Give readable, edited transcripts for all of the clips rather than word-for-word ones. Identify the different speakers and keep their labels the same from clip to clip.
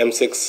Speaker 1: M6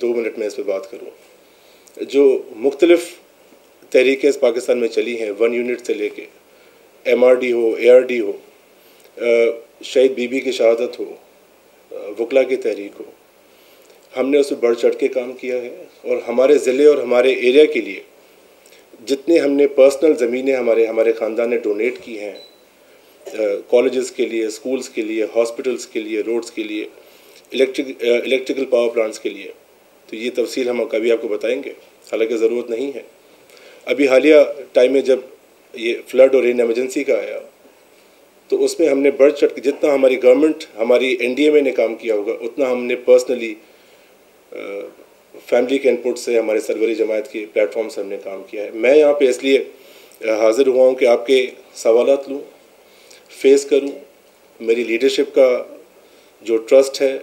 Speaker 1: 2 minute میں اس پہ بات کروں. جو مختلف تحریکیں اس پاکستان میں چلی ہیں 1 یونٹ سے لے کے MRD ہو ARD ہو, شہید بی بی کی شہادت ہو, وکلا کی تحریک ہو, ہم نے اس میں بڑھ چڑھ کے کام کیا ہے. اور ہمارے ضلع اور ہمارے ایریا کے لیے جتنے ہم نے پرسنل زمینیں ہمارے خاندان نے ڈونیٹ کی ہیں, کالجز کے لیے, اسکولز کے لیے, ہاسپٹلز کے لیے, روڈز کے لیے, الیکٹریکل پاور پلانٹس کے لیے, تو یہ تفصیل ہم کبھی آپ کو بتائیں گے, حالانکہ ضرورت نہیں ہے. ابھی حالیہ ٹائم میں جب یہ فلڈ اور رین ایمرجنسی کا آیا تو اس میں ہم نے بڑھ چڑھ کے جتنا ہماری گورنمنٹ ہماری NDA میں نے کام کیا ہوگا اتنا ہم نے پرسنلی فیملی کے انپٹ سے ہمارے سروری جماعت کے پلیٹ فارم سے ہم نے کام کیا ہے. میں یہاں پہ اس لیے حاضر ہوا ہوں کہ آپ کے سوالات لوں, فیس کروں, میری لیڈرشپ کا جو ٹرسٹ ہے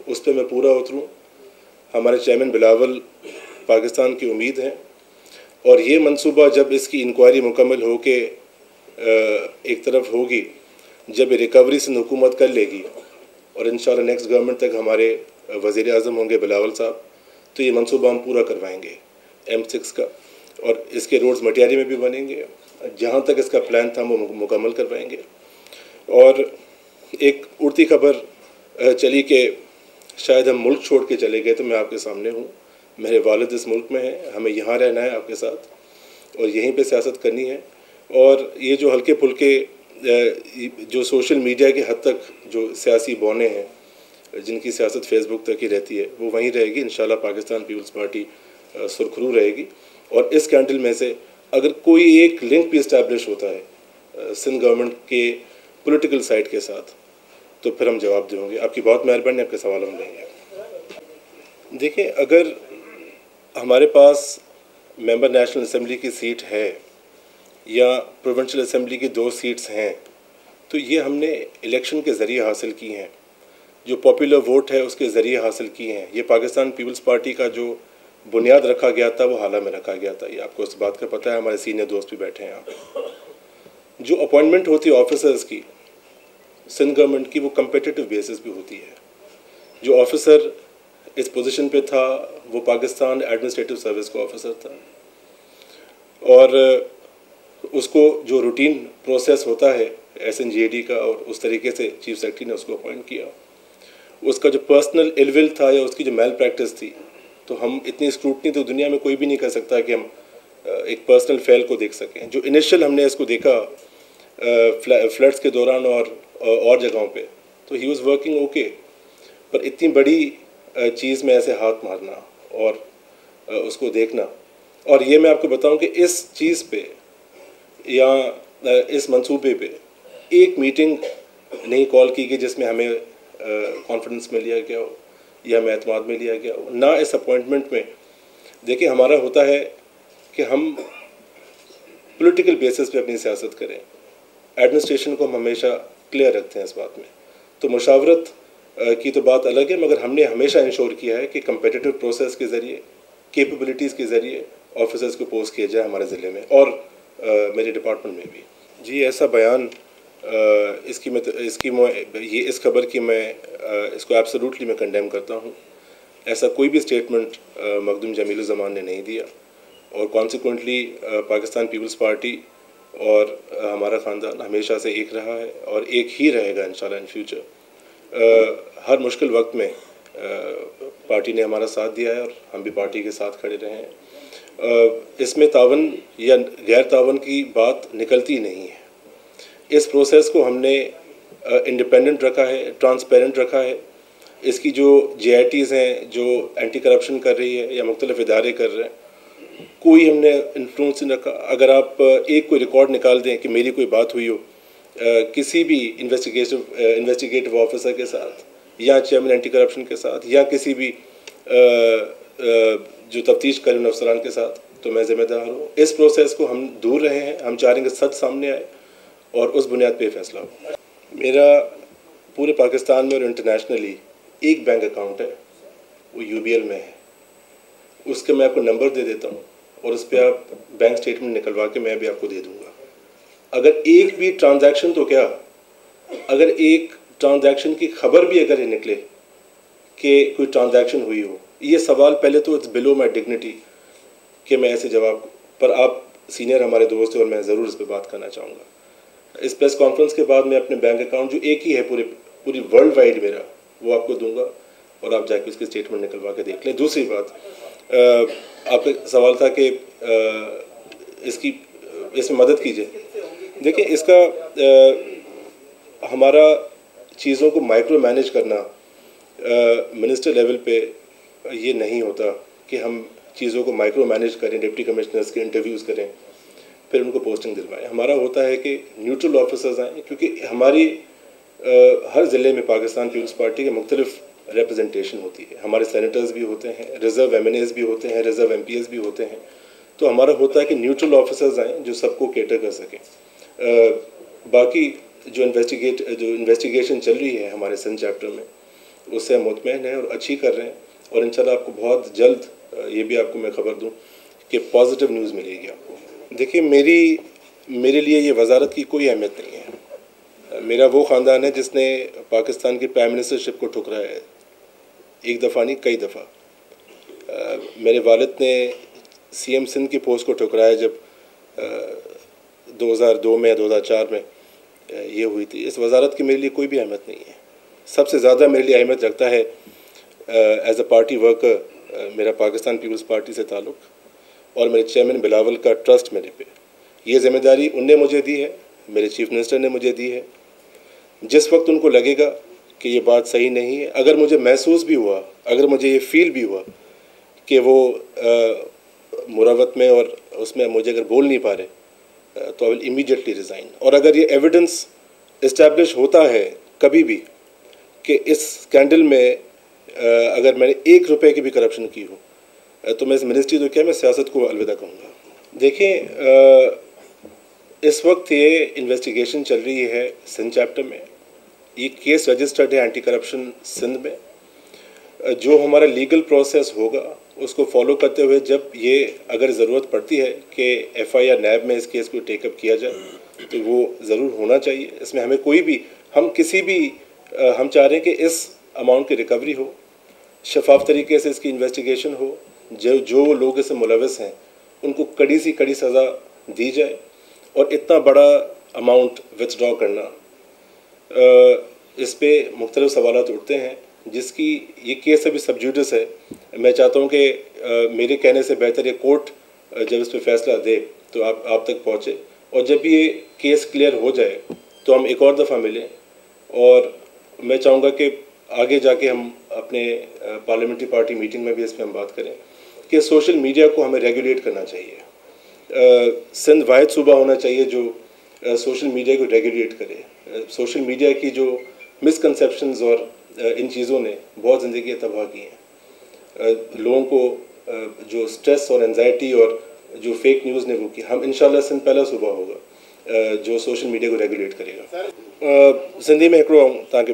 Speaker 1: اس پہ میں پورا اتروں. ہمارے چیئرمین بلاول پاکستان کی امید ہیں, اور یہ منصوبہ جب اس کی انکوائری مکمل ہو کے ایک طرف ہوگی, جب یہ ریکوری سے حکومت کر لے گی اور انشاءاللہ نیکسٹ گورنمنٹ تک ہمارے وزیر اعظم ہوں گے بلاول صاحب, تو یہ منصوبہ ہم پورا کروائیں گے M6 کا, اور اس کے روڈز مٹیاری میں بھی بنیں گے. جہاں تک اس کا پلان تھا وہ مکمل کروائیں گے. اور ایک اڑتی خبر چلی کہ شاید ہم ملک چھوڑ کے چلے گئے, تو میں آپ کے سامنے ہوں. میرے والد اس ملک میں ہیں, ہمیں یہاں رہنا ہے آپ کے ساتھ اور یہیں پہ سیاست کرنی ہے. اور یہ جو ہلکے پھلکے جو سوشل میڈیا کے حد تک جو سیاسی بونے ہیں جن کی سیاست فیس بک تک ہی رہتی ہے وہ وہیں رہے گی. انشاءاللہ پاکستان پیپلز پارٹی سرخرو رہے گی. اور اس کینڈل میں سے اگر کوئی ایک لنک بھی اسٹیبلش ہوتا ہے سندھ گورنمنٹ کے پولیٹیکل سائڈ کے ساتھ تو پھر ہم جواب دیں گے. آپ کی بہت مہربانی, آپ کے سوال ہم لیں گے. دیکھیں, اگر ہمارے پاس ممبر نیشنل اسمبلی کی سیٹ ہے یا پروونشل اسمبلی کی 2 سیٹس ہیں تو یہ ہم نے الیکشن کے ذریعے حاصل کی ہیں, جو پاپولر ووٹ ہے اس کے ذریعے حاصل کی ہیں. یہ پاکستان پیپلز پارٹی کا جو بنیاد رکھا گیا تھا وہ حالہ میں رکھا گیا تھا. یہ آپ کو اس بات کا پتہ ہے, ہمارے سینئر دوست بھی بیٹھے ہیں یہاں پہ. جو اپوائنٹمنٹ ہوتی ہے آفیسرز کی سندھ گورنمنٹ کی, وہ کمپیٹیٹو بیسس پہ ہوتی ہے. جو آفیسر اس پوزیشن پہ تھا وہ پاکستان ایڈمنسٹریٹو سروس کا آفیسر تھا, اور اس کو جو روٹین پروسیس ہوتا ہے SNGAD کا, اور اس طریقے سے چیف سیکرٹری نے اس کو اپوائنٹ کیا. اس کا جو پرسنل ایل ول تھا یا اس کی جو میل پریکٹس تھی, تو ہم اتنی اسکروٹنی تو دنیا میں کوئی بھی نہیں کر سکتا کہ ہم ایک پرسنل فیل کو دیکھ سکیں. جو انیشل ہم نے اس کو دیکھا فلڈس کے دوران اور جگہوں پہ, تو ہی واز ورکنگ اوکے, پر اتنی بڑی چیز میں ایسے ہاتھ مارنا اور اس کو دیکھنا. اور یہ میں آپ کو بتاؤں کہ اس چیز پہ یا اس منصوبے پہ ایک میٹنگ نہیں کال کی گئی جس میں ہمیں کانفیڈنس میں لیا گیا ہو یا ہمیں اعتماد میں لیا گیا ہو. نہ اس اپوائنٹمنٹ میں. دیکھیں, ہمارا ہوتا ہے کہ ہم پولیٹیکل بیسس پہ اپنی سیاست کریں. ایڈمنسٹریشن کو ہم ہمیشہ کلیئر رکھتے ہیں اس بات میں. تو مشاورت کی تو بات الگ ہے, مگر ہم نے ہمیشہ انشور کیا ہے کہ کمپیٹیٹو پروسیس کے ذریعے, کیپیبلٹیز کے ذریعے آفیسرز کو پوسٹ کیا جائے ہمارے ضلع میں اور میرے ڈپارٹمنٹ میں بھی. جی, ایسا بیان اس خبر کی میں اس کو ایبسولوٹلی میں کنڈیم کرتا ہوں. ایسا کوئی بھی اسٹیٹمنٹ مخدوم جمیل الزمان نے نہیں دیا, اور کانسیکوئنٹلی پاکستان پیپلز پارٹی اور ہمارا خاندان ہمیشہ سے ایک رہا ہے اور ایک ہی رہے گا انشاءاللہ ان فیوچر. ہر مشکل وقت میں پارٹی نے ہمارا ساتھ دیا ہے اور ہم بھی پارٹی کے ساتھ کھڑے رہے ہیں. اس میں تعاون یا غیر تعاون کی بات نکلتی نہیں ہے. اس پروسیس کو ہم نے انڈیپینڈنٹ رکھا ہے, ٹرانسپیرنٹ رکھا ہے. اس کی جو JITs ہیں جو اینٹی کرپشن کر رہی ہے یا مختلف ادارے کر رہے ہیں, کوئی ہم نے انفلوئنس نہیں رکھا. اگر آپ ایک کوئی ریکارڈ نکال دیں کہ میری کوئی بات ہوئی ہو کسی بھی انویسٹیگیٹو آفیسر کے ساتھ یا چیئرمین اینٹی کرپشن کے ساتھ یا کسی بھی جو تفتیش کرنے افسران کے ساتھ, تو میں ذمہ دار ہوں. اس پروسیس کو ہم دور رہے ہیں. ہم چاہ رہے ہیں کہ سچ سامنے آئے اور اس بنیاد پہ فیصلہ ہو. میرا پورے پاکستان میں اور انٹرنیشنلی ایک بینک اکاؤنٹ ہے, وہ UBL میں ہے. اس کے میں آپ کو نمبر دے دیتا ہوں اور اس پہ آپ بینک اسٹیٹمنٹ نکلوا کے میں بھی آپ کو دے دوں گا. اگر ایک بھی ٹرانزیکشن, تو کیا اگر ایک ٹرانزیکشن کی خبر بھی اگر یہ نکلے کہ کوئی ٹرانزیکشن ہوئی ہو یہ سوال پہلے تو اٹس بلو مائی ڈگنیٹی کہ میں ایسے جواب پر، آپ سینئر ہمارے دوست ہیں اور میں ضرور اس پہ بات کرنا چاہوں گا. اس پریس کانفرنس کے بعد میں اپنے بینک اکاؤنٹ جو ایک ہی ہے پوری ورلڈ وائڈ میرا، وہ آپ کو دوں گا اور آپ جا کے اس کی اسٹیٹمنٹ نکلوا کے دیکھ لیں. دوسری بات، آپ کا سوال تھا کہ اس میں مدد کیجیے. دیکھیں، اس کا ہمارا چیزوں کو مائکرو مینیج کرنا منسٹر لیول پہ یہ نہیں ہوتا کہ ہم چیزوں کو مائکرو مینیج کریں، ڈپٹی کمشنرز کے انٹرویوز کریں، پھر ان کو پوسٹنگ دلوائیں. ہمارا ہوتا ہے کہ نیوٹرل آفیسرز آئیں، کیونکہ ہماری ہر ضلع میں پاکستان پیپلز پارٹی کے مختلف ریپرزنٹیشن ہوتی ہے. ہمارے سینیٹرز بھی ہوتے ہیں، ریزرو ایم این ایز بھی ہوتے ہیں، ریزرو ایم پی ایز بھی ہوتے ہیں. تو ہمارا ہوتا ہے کہ نیوٹرل آفیسرز آئیں جو سب کو کیٹر کر سکیں. باقی جو انویسٹیگیشن چل رہی ہے ہمارے سندھ چیپٹر میں، اس سے ہم مطمئن ہیں اور اچھی کر رہے ہیں، اور انشاءاللہ آپ کو بہت جلد یہ بھی آپ کو میں خبر دوں کہ پازیٹیو نیوز ملے گی آپ کو. دیکھیے، میرے لیے یہ وزارت کی کوئی اہمیت نہیں ہے. میرا وہ خاندان ہے جس نے پاکستان کی پرائم منسٹرشپ کو ٹھکرایا ہے، ایک دفعہ نہیں کئی دفعہ. میرے والد نے سی ایم سندھ کی پوسٹ کو ٹھکرایا جب 2002 میں 2004 میں یہ ہوئی تھی. اس وزارت کی میرے لیے کوئی بھی اہمیت نہیں ہے. سب سے زیادہ میرے لیے اہمیت رکھتا ہے ایز اے پارٹی ورکر میرا پاکستان پیپلز پارٹی سے تعلق، اور میرے چیئرمین بلاول کا ٹرسٹ میرے پہ. یہ ذمہ داری ان نے مجھے دی ہے، میرے چیف منسٹر نے مجھے دی ہے. جس وقت ان کو لگے گا کہ یہ بات صحیح نہیں ہے، اگر مجھے محسوس بھی ہوا، اگر مجھے یہ فیل بھی ہوا کہ وہ مروت میں اور اس میں مجھے اگر بول نہیں پا رہے، تو آئی ول امیڈیٹلی ریزائن. اور اگر یہ ایویڈنس اسٹیبلش ہوتا ہے کبھی بھی کہ اس اسکینڈل میں اگر میں نے 1 روپے کی بھی کرپشن کی ہو، تو میں اس منسٹری تو کیا، میں سیاست کو الوداع کہوں گا. دیکھیں، اس وقت یہ انویسٹیگیشن چل رہی ہے سندھ چیپٹر میں. یہ کیس رجسٹرڈ ہے اینٹی کرپشن سندھ میں. جو ہمارا لیگل پروسیس ہوگا اس کو فالو کرتے ہوئے، جب یہ اگر ضرورت پڑتی ہے کہ ایف آئی آر نیب میں اس کیس کو ٹیک اپ کیا جائے، تو وہ ضرور ہونا چاہیے. اس میں ہمیں کوئی بھی، ہم چاہ رہے ہیں کہ اس اماؤنٹ کی ریکوری ہو، شفاف طریقے سے اس کی انویسٹیگیشن ہو، جو لوگ اس سے ملوث ہیں ان کو کڑی سے کڑی سزا دی جائے. اور اتنا بڑا اماؤنٹ وتھڈرا کرنا، اس پہ مختلف سوالات اٹھتے ہیں، جس کی یہ کیس ابھی سب جوڈس ہے. میں چاہتا ہوں کہ میرے کہنے سے بہتر یہ کورٹ جب اس پہ فیصلہ دے تو آپ تک پہنچے، اور جب یہ کیس کلیئر ہو جائے تو ہم ایک اور دفعہ ملیں. اور میں چاہوں گا کہ آگے جا کے ہم اپنے پارلیمنٹری پارٹی میٹنگ میں بھی اس پہ ہم بات کریں کہ سوشل میڈیا کو ہمیں ریگولیٹ کرنا چاہیے. سندھ واحد صوبہ ہونا چاہیے جو سوشل میڈیا کو ریگولیٹ کرے. سوشل میڈیا کی جو مسکنسیپشنز اور ان چیزوں نے بہت زندگیاں تباہ کی ہیں. لوگوں کو جو سٹریس اور انزائٹی اور جو فیک نیوز نے وہ کی، ہم انشاءاللہ سندھ پہلا صوبہ ہوگا جو سوشل میڈیا کو ریگولیٹ کرے گا. سندھی میں ہکڑو تاکہ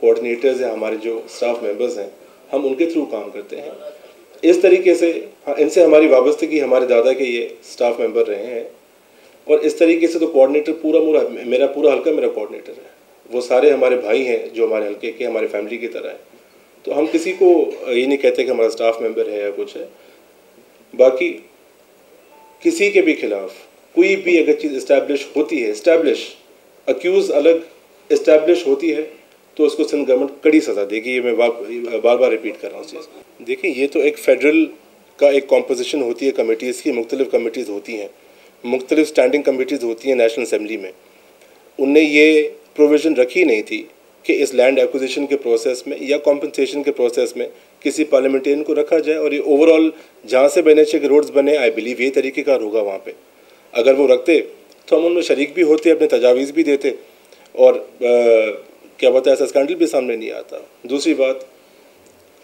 Speaker 1: کوآرڈینیٹرز ہیں, ہمارے جو اسٹاف ممبرز ہیں, ہم ان کے تھرو کام کرتے ہیں. اس طریقے سے ان سے ہماری وابستگی ہمارے دادا کے یہ اسٹاف ممبر رہے ہیں, اور اس طریقے سے تو کوآرڈینیٹر میرا پورا حلقہ میرا کوآرڈینیٹر ہے. وہ سارے ہمارے بھائی ہیں جو ہمارے حلقے کے, ہمارے فیملی کی طرح ہیں. تو ہم کسی کو یہ نہیں کہتے کہ ہمارا اسٹاف ممبر ہے یا کچھ ہے. باقی کسی کے بھی خلاف کوئی بھی اگر چیز اسٹیبلش ہوتی ہے, اکیوز الگ اسٹیبلش ہوتی ہے, تو اس کو سندھ گورنمنٹ کڑی سزا دے گی. یہ میں بار بار ریپیٹ کر رہا ہوں اس چیز کو. دیکھیں, یہ تو ایک فیڈرل کا ایک کمپوزیشن ہوتی ہے کمیٹیز کی, مختلف کمیٹیز ہوتی ہیں, مختلف اسٹینڈنگ کمیٹیز ہوتی ہیں نیشنل اسمبلی میں. ان نے یہ پروویژن رکھی نہیں تھی کہ اس لینڈ ایکوزیشن کے پروسیس میں یا کمپنسیشن کے پروسیس میں کسی پارلیمنٹرین کو رکھا جائے, اور یہ اوور آل جہاں سے بنے کے روڈز بنے, آئی بلیو یہ طریقہ کار ہوگا وہاں پہ. اگر وہ رکھتے تو ہم ان میں شریک بھی ہوتے, اپنے تجاویز بھی دیتے, اور کیا بتا ایسا اسکینڈل بھی سامنے نہیں آتا. دوسری بات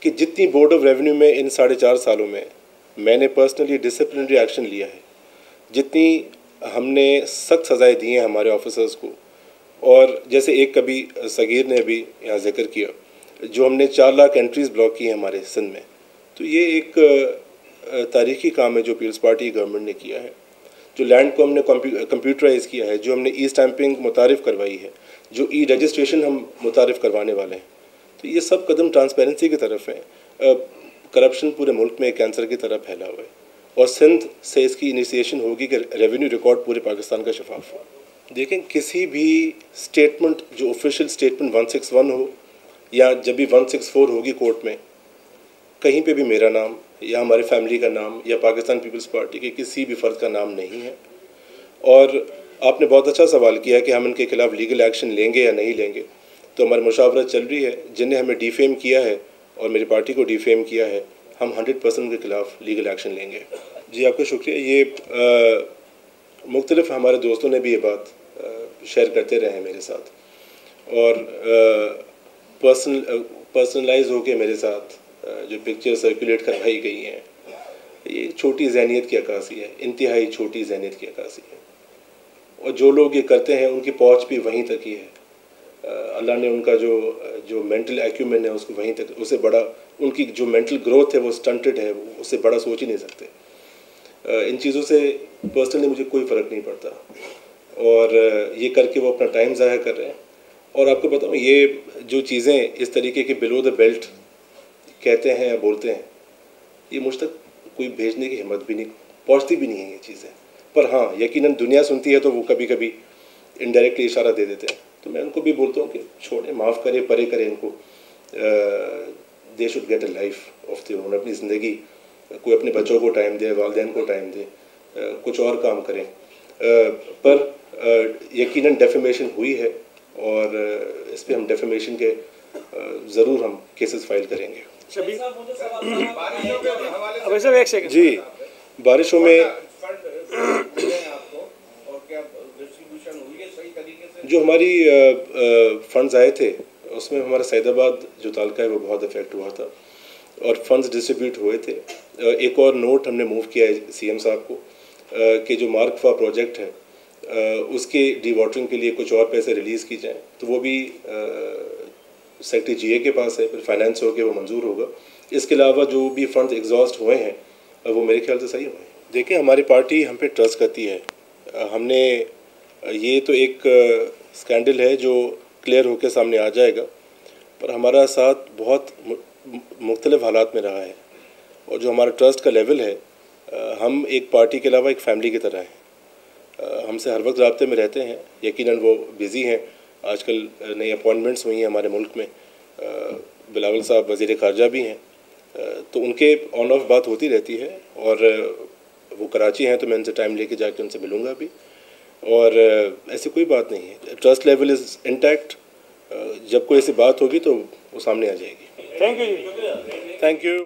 Speaker 1: کہ جتنی بورڈ آف ریونیو میں ان 4.5 سالوں میں نے پرسنلی ڈسپلنری ایکشن لیا ہے, جتنی ہم نے سخت سزائیں دی ہیں ہمارے آفیسرز کو, اور جیسے ایک کبھی صغیر نے بھی یہاں ذکر کیا, جو ہم نے 4 لاکھ انٹریز بلاک کی ہیں ہمارے سندھ میں, تو یہ ایک تاریخی کام ہے جو پیپلز پارٹی گورنمنٹ نے کیا ہے. جو لینڈ کو ہم نے کمپیوٹرائز کیا ہے, جو ہم نے ای اسٹیمپنگ متعارف کروائی ہے, جو ای رجسٹریشن ہم متعارف کروانے والے ہیں, تو یہ سب قدم ٹرانسپیرنسی کی طرف ہیں. کرپشن پورے ملک میں کینسر کی طرح پھیلا ہوا ہے, اور سندھ سے اس کی انیشیشن ہوگی کہ ریونیو ریکارڈ پورے پاکستان کا شفاف ہو. دیکھیں, کسی بھی اسٹیٹمنٹ جو آفیشیل اسٹیٹمنٹ 161 ہو یا جب بھی 164 ہوگی کورٹ میں, کہیں پہ بھی میرا نام یا ہماری فیملی کا نام یا پاکستان پیپلز پارٹی کے کسی بھی فرد کا نام نہیں ہے. اور آپ نے بہت اچھا سوال کیا کہ ہم ان کے خلاف لیگل ایکشن لیں گے یا نہیں لیں گے. تو ہماری مشاورت چل رہی ہے, جن نے ہمیں ڈیفیم کیا ہے اور میری پارٹی کو ڈیفیم کیا ہے, ہم 100% کے خلاف لیگل ایکشن لیں گے. جی آپ کا شکریہ. یہ مختلف ہمارے دوستوں نے بھی یہ بات شیئر کرتے رہے ہیں میرے ساتھ, اور پرسنلائز ہو کے میرے ساتھ جو پکچر سرکولیٹ کروائی گئی ہیں, یہ چھوٹی ذہنیت کی عکاسی ہے, انتہائی چھوٹی ذہنیت کی عکاسی ہے. اور جو لوگ یہ کرتے ہیں ان کی پہنچ بھی وہیں تک ہی ہے. اللہ نے ان کا جو مینٹل ایکیومن ہے اس کو وہیں تک, اس سے بڑا ان کی جو مینٹل گروتھ ہے وہ سٹنٹڈ ہے, اس سے بڑا سوچ ہی نہیں سکتے. ان چیزوں سے پرسنلی مجھے کوئی فرق نہیں پڑتا, اور یہ کر کے وہ اپنا ٹائم ضائع کر رہے ہیں. اور آپ کو بتاؤں, یہ جو چیزیں اس طریقے کے بلو دا بیلٹ کہتے ہیں یا بولتے ہیں, یہ مجھ تک کوئی بھیجنے کی ہمت بھی نہیں, پہنچتی بھی نہیں ہیں یہ چیزیں. پر ہاں, یقیناً دنیا سنتی ہے تو وہ کبھی کبھی انڈائریکٹلی اشارہ دے دیتے ہیں. تو میں ان کو بھی بولتا ہوں کہ چھوڑیں, معاف کریں, پرے کریں ان کو. They should get a life of their own, اپنی زندگی, کوئی اپنے بچوں کو ٹائم دے, والدین کو ٹائم دے, کچھ اور کام کریں. پر یقیناً ڈیفیمیشن ہوئی ہے, اور اس پہ ہم ڈیفیمیشن کے ضرور ہم کیسز فائل کریں گے. جی, بارشوں میں جو ہماری فنڈز آئے تھے اس میں ہمارا سعید آباد جو تعلقہ ہے وہ بہت افیکٹ ہوا تھا, اور فنڈز ڈسٹریبیوٹ ہوئے تھے. ایک اور نوٹ ہم نے موو کیا ہے سی ایم صاحب کو کہ جو مارک فا پروجیکٹ ہے اس کے ڈی واٹرنگ کے لیے کچھ اور پیسے ریلیز کی جائیں, تو وہ بھی سیکٹری جی اے کے پاس ہے, پھر فائنینس ہو کے وہ منظور ہوگا. اس کے علاوہ جو بھی فنڈز ایگزاسٹ ہوئے ہیں وہ میرے خیال سے صحیح ہوئے ہیں. دیکھیں, ہماری پارٹی ہم پہ ٹرسٹ کرتی ہے. ہم نے یہ تو ایک اسکینڈل ہے جو کلیئر ہو کے سامنے آ جائے گا, پر ہمارا ساتھ بہت مختلف حالات میں رہا ہے, اور جو ہمارا ٹرسٹ کا لیول ہے, ہم ایک پارٹی کے علاوہ ایک فیملی کی طرح ہیں. ہم سے ہر وقت رابطے میں رہتے ہیں. یقیناً وہ بزی ہیں, آج کل نئی اپوائنٹمنٹس ہوئی ہیں ہمارے ملک میں, بلاول صاحب وزیر خارجہ بھی ہیں, تو ان کے آن آف بات ہوتی رہتی ہے. اور وہ کراچی ہیں تو میں ان سے ٹائم لے کے جا کے ان سے ملوں گا بھی, اور ایسی کوئی بات نہیں ہے. Trust level is intact. جب کوئی ایسی بات ہوگی تو وہ سامنے آ جائے گی. Thank you.